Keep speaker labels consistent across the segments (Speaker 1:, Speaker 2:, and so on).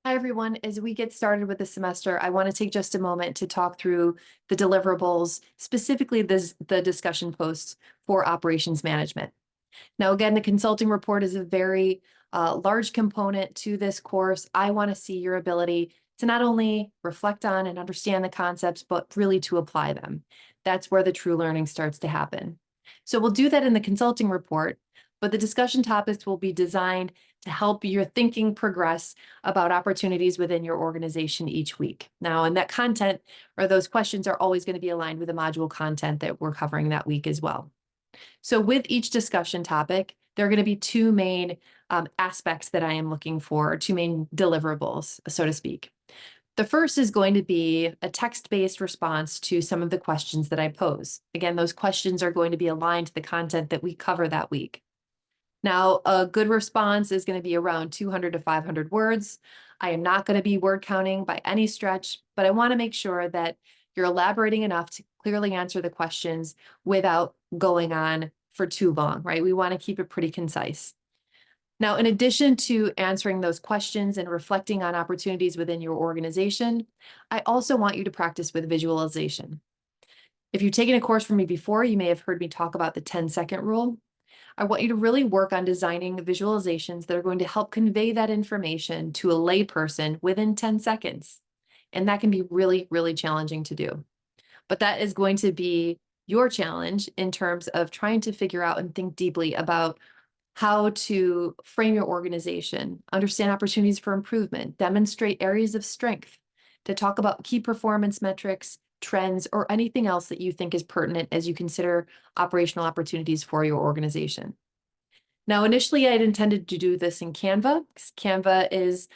Speaker 1: Hi, everyone. As we get started with the semester, I want to take just a moment to talk through the deliverables, specifically the discussion posts for operations management. Now, again, the consulting report is a very large component to this course. I want to see your ability to not only reflect on and understand the concepts, but really to apply them. That's where the true learning starts to happen. So we'll do that in the consulting report, but the discussion topics will be designed to help your thinking progress about opportunities within your organization each week. Now, and that content or those questions are always going to be aligned with the module content that we're covering that week as well. So with each discussion topic, there are going to be two main aspects that I am looking for, or two main deliverables, so to speak. The first is going to be a text-based response to some of the questions that I pose. Again, those questions are going to be aligned to the content that we cover that week. Now, a good response is going to be around 200 to 500 words. I am not going to be word counting by any stretch, but I want to make sure that you're elaborating enough to clearly answer the questions without going on for too long, right? We want to keep it pretty concise. Now, in addition to answering those questions and reflecting on opportunities within your organization, I also want you to practice with visualization. If you've taken a course from me before, you may have heard me talk about the 10-second rule. I want you to really work on designing visualizations that are going to help convey that information to a layperson within 10 seconds. And that can be really, really challenging to do. But that is going to be your challenge in terms of trying to figure out and think deeply about how to frame your organization, understand opportunities for improvement, demonstrate areas of strength, to talk about key performance metrics, trends, or anything else that you think is pertinent as you consider operational opportunities for your organization. Now, initially, I had intended to do this in Canva, because Canva is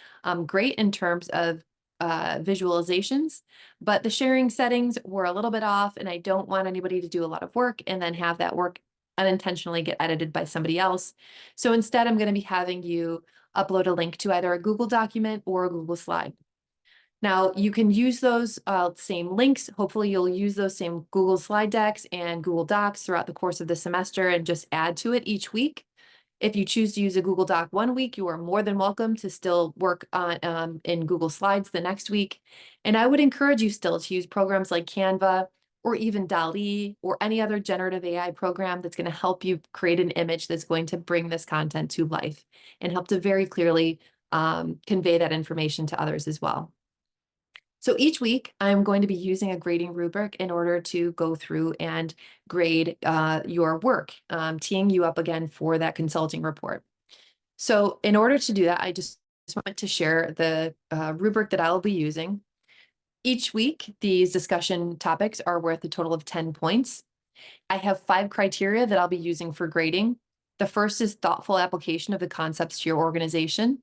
Speaker 1: great in terms of visualizations, but the sharing settings were a little bit off, and I don't want anybody to do a lot of work and then have that work unintentionally get edited by somebody else. So instead, I'm going to be having you upload a link to either a Google document or a Google slide. Now, you can use those same links. Hopefully, you'll use those same Google slide decks and Google Docs throughout the course of the semester and just add to it each week. If you choose to use a Google Doc one week, you are more than welcome to still work on in Google Slides the next week. And I would encourage you still to use programs like Canva or even DALL-E or any other generative AI program that's going to help you create an image that's going to bring this content to life and help to very clearly convey that information to others as well. So each week, I'm going to be using a grading rubric in order to go through and grade your work, teeing you up again for that consulting report. So in order to do that, I just want to share the rubric that I'll be using. Each week, these discussion topics are worth a total of 10 points. I have 5 criteria that I'll be using for grading. The first is thoughtful application of the concepts to your organization.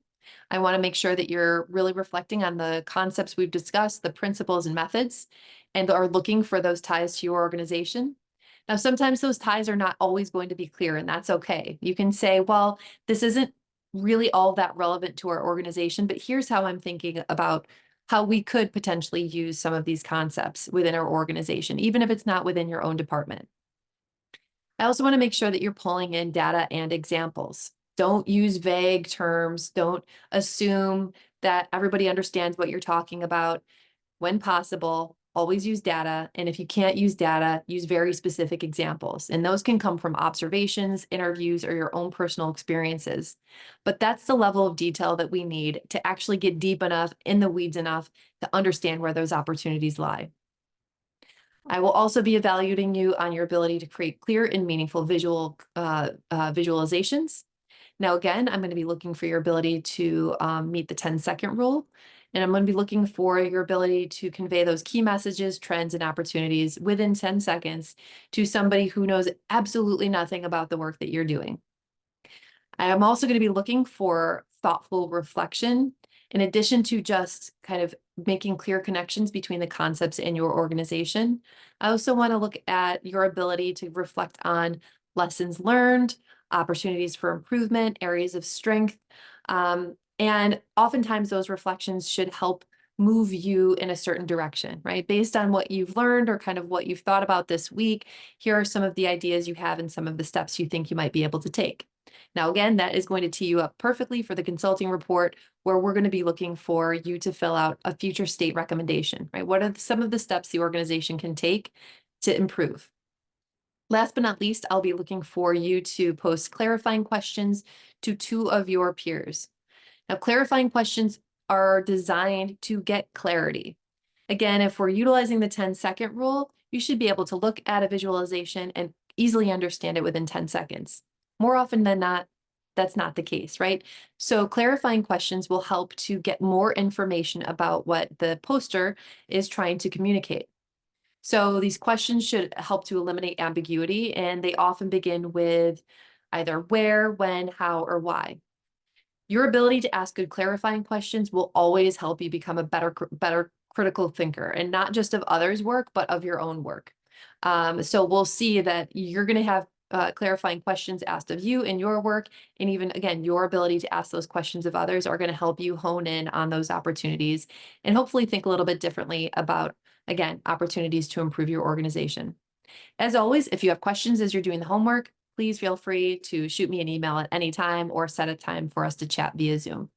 Speaker 1: I want to make sure that you're really reflecting on the concepts we've discussed, the principles and methods, and are looking for those ties to your organization. Now, sometimes those ties are not always going to be clear, and that's okay. You can say, well, this isn't really all that relevant to our organization, but here's how I'm thinking about how we could potentially use some of these concepts within our organization, even if it's not within your own department. I also want to make sure that you're pulling in data and examples. Don't use vague terms. Don't assume that everybody understands what you're talking about. When possible, always use data. And if you can't use data, use very specific examples. And those can come from observations, interviews, or your own personal experiences. But that's the level of detail that we need to actually get deep enough, in the weeds enough, to understand where those opportunities lie. I will also be evaluating you on your ability to create clear and meaningful visualizations. Now, again, I'm going to be looking for your ability to meet the 10-second rule, and I'm going to be looking for your ability to convey those key messages, trends, and opportunities within 10 seconds to somebody who knows absolutely nothing about the work that you're doing. I am also going to be looking for thoughtful reflection in addition to just kind of making clear connections between the concepts in your organization. I also want to look at your ability to reflect on lessons learned, opportunities for improvement, areas of strength. And oftentimes those reflections should help move you in a certain direction, right? Based on what you've learned or kind of what you've thought about this week, here are some of the ideas you have and some of the steps you think you might be able to take. Now, again, that is going to tee you up perfectly for the consulting report, where we're going to be looking for you to fill out a future state recommendation, right? What are some of the steps the organization can take to improve? Last but not least, I'll be looking for you to post clarifying questions to 2 of your peers. Now, clarifying questions are designed to get clarity. Again, if we're utilizing the 10-second rule, you should be able to look at a visualization and easily understand it within 10 seconds. More often than not, that's not the case, right? So clarifying questions will help to get more information about what the poster is trying to communicate. So these questions should help to eliminate ambiguity, and they often begin with either where, when, how, or why. Your ability to ask good clarifying questions will always help you become a better critical thinker, and not just of others' work, but of your own work. So we'll see that you're going to have clarifying questions asked of you in your work, and even again, your ability to ask those questions of others are going to help you hone in on those opportunities and hopefully think a little bit differently about, again, opportunities to improve your organization. As always, if you have questions as you're doing the homework, please feel free to shoot me an email at any time or set a time for us to chat via Zoom.